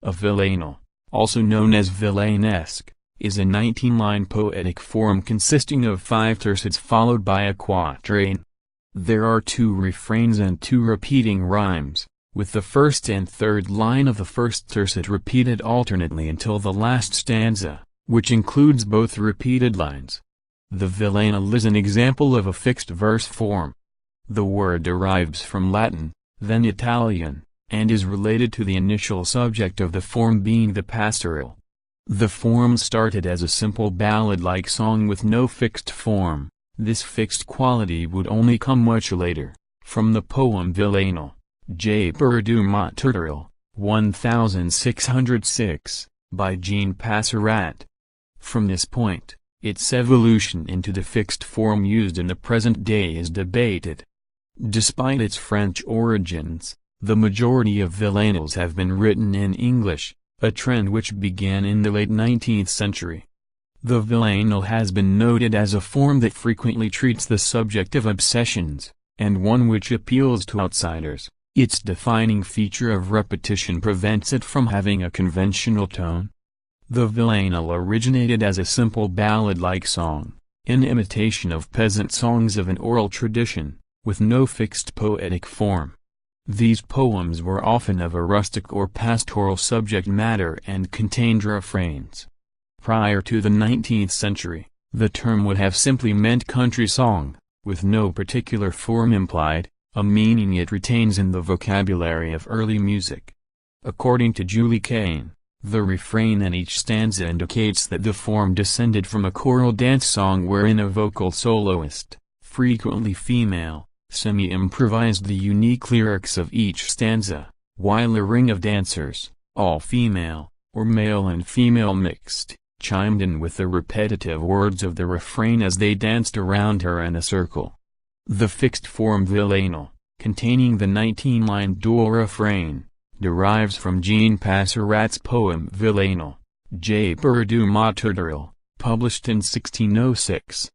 A villanelle, also known as villanesque, is a 19-line poetic form consisting of 5 tercets followed by a quatrain. There are 2 refrains and 2 repeating rhymes, with the first and third line of the first tercet repeated alternately until the last stanza, which includes both repeated lines. The villanelle is an example of a fixed verse form. The word derives from Latin, then Italian, and is related to the initial subject of the form being the pastoral. The form started as a simple ballad-like song with no fixed form. This fixed quality would only come much later, from the poem Villanelle, J. Perdue Maternelle, 1606, by Jean Passerat. From this point, its evolution into the fixed form used in the present day is debated. Despite its French origins, the majority of villanelles have been written in English, a trend which began in the late 19th century. The villanelle has been noted as a form that frequently treats the subject of obsessions, and one which appeals to outsiders. Its defining feature of repetition prevents it from having a conventional tone. The villanelle originated as a simple ballad-like song, in imitation of peasant songs of an oral tradition, with no fixed poetic form. These poems were often of a rustic or pastoral subject matter and contained refrains. Prior to the 19th century, the term would have simply meant country song, with no particular form implied, a meaning it retains in the vocabulary of early music. According to Julie Kane, the refrain in each stanza indicates that the form descended from a choral dance song wherein a vocal soloist, frequently female, semi-improvised the unique lyrics of each stanza, while a ring of dancers, all female, or male and female mixed, chimed in with the repetitive words of the refrain as they danced around her in a circle. The fixed form villanelle, containing the 19-line dual refrain, derives from Jean Passerat's poem Villanelle, J. Perdue Maternelle, published in 1606.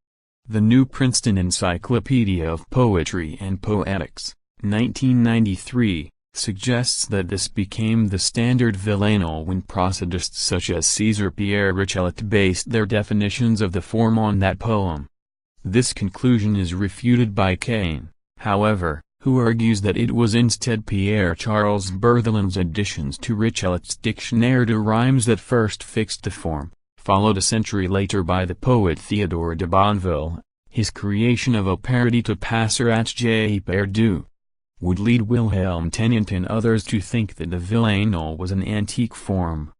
The New Princeton Encyclopedia of Poetry and Poetics, 1993, suggests that this became the standard villanelle when prosodists such as César Pierre Richelet based their definitions of the form on that poem. This conclusion is refuted by Kane, however, who argues that it was instead Pierre-Charles Berthelin's additions to Richelet's Dictionnaire de Rhymes that first fixed the form, followed a century later by the poet Théodore de Bonneville. His creation of a parody to Passerat's J. Perdue would lead Wilhelm Tennant and others to think that the villanelle was an antique form.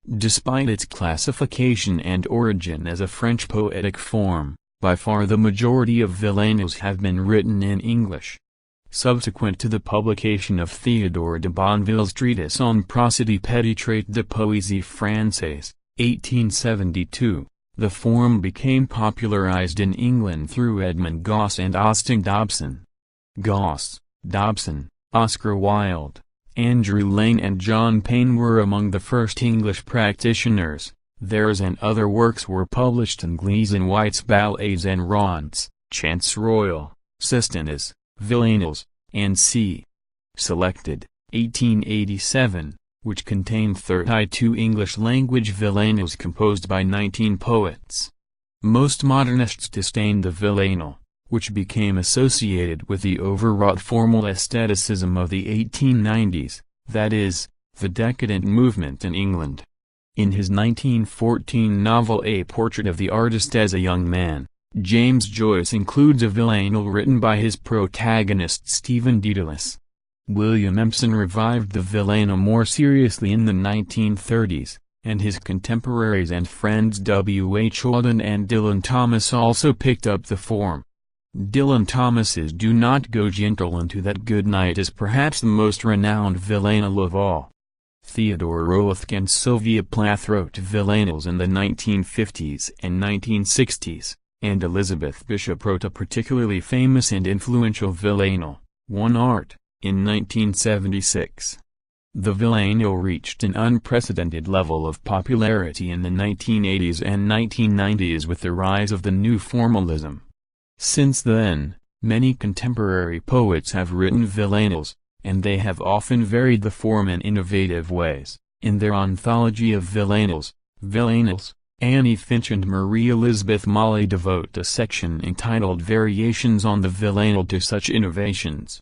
Despite its classification and origin as a French poetic form, by far the majority of villanelles have been written in English. Subsequent to the publication of Théodore de Bonneville's treatise on Prosody Péditrate de Poésie Française, 1872, the form became popularized in England through Edmund Gosse and Austin Dobson. Gosse, Dobson, Oscar Wilde, Andrew Lang and John Payne were among the first English practitioners. Theirs and other works were published in Gleason White's Ballades and Rondes, Chants Royal, Sistenas, Villanelles, and c. Selected, 1887, which contained 32 English-language villanelles composed by 19 poets. Most modernists disdained the villanelle, which became associated with the overwrought formal aestheticism of the 1890s, that is, the decadent movement in England. In his 1914 novel A Portrait of the Artist as a Young Man, James Joyce includes a villanelle written by his protagonist Stephen Dedalus. William Empson revived the villanelle more seriously in the 1930s, and his contemporaries and friends W. H. Auden and Dylan Thomas also picked up the form. Dylan Thomas's Do Not Go Gentle Into That Good Night is perhaps the most renowned villanelle of all. Theodore Roethke and Sylvia Plath wrote villanelles in the 1950s and 1960s, and Elizabeth Bishop wrote a particularly famous and influential villanelle, One Art, in 1976. The villanelle reached an unprecedented level of popularity in the 1980s and 1990s with the rise of the new formalism. Since then, many contemporary poets have written villanelles, and they have often varied the form in innovative ways. In their anthology of villanelles, Annie Finch and Marie Elizabeth Molly devote a section entitled Variations on the Villanelle to such innovations.